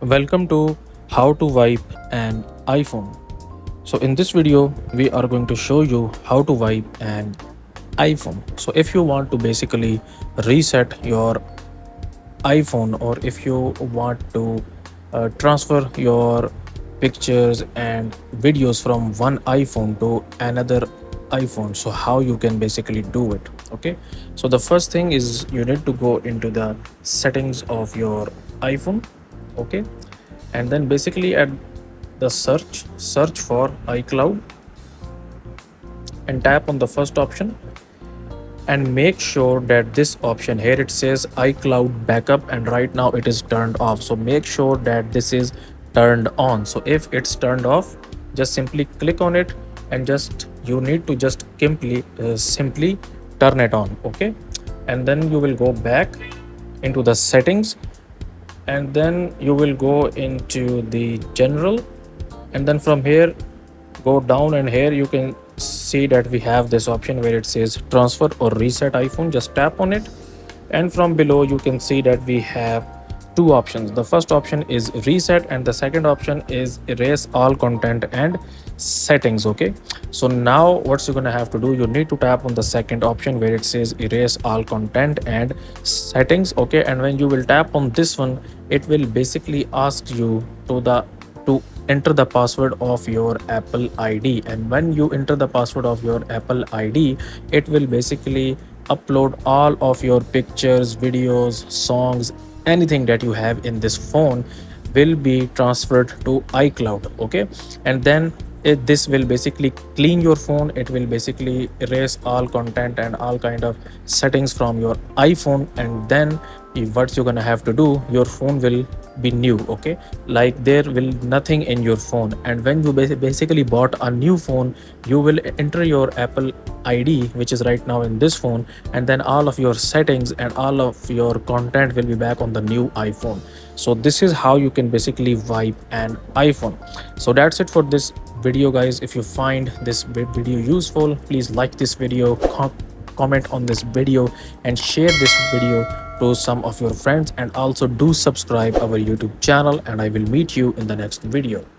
Welcome to how to wipe an iPhone. So in this video we are going to show you how to wipe an iPhone. So if you want to basically reset your iPhone, or if you want to transfer your pictures and videos from one iPhone to another iPhone, so how you can basically do it. Okay, so the first thing is you need to go into the settings of your iPhone. Okay, and then basically at the search for iCloud and tap on the first option, and make sure that this option here, it says iCloud backup, and right now it is turned off. So make sure that this is turned on. So if it's turned off, just simply click on it, and just you need to just simply turn it on. Okay, and then you will go back into the settings, and then you will go into the general, and then from here go down, and here you can see that we have this option where it says transfer or reset iPhone. Just tap on it, and from below you can see that we have two options. The first option is reset, and the second option is erase all content and settings. Okay, so now what you're gonna have to do, you need to tap on the second option where it says erase all content and settings. Okay, and when you will tap on this one, it will basically ask you to enter the password of your Apple ID, and when you enter the password of your Apple ID, it will basically upload all of your pictures, videos, songs, anything that you have in this phone will be transferred to iCloud. Okay, and then this will basically clean your phone. It will basically erase all content and all kind of settings from your iPhone, and then what you're gonna have to do, your phone will be new. Okay, like there will nothing in your phone, and when you basically bought a new phone, you will enter your Apple ID, which is right now in this phone, and then all of your settings and all of your content will be back on the new iPhone. So this is how you can basically wipe an iPhone. So that's it for this video, guys. If you find this video useful, please like this video, comment on this video, and share this video to some of your friends, and also do subscribe our YouTube channel, and I will meet you in the next video.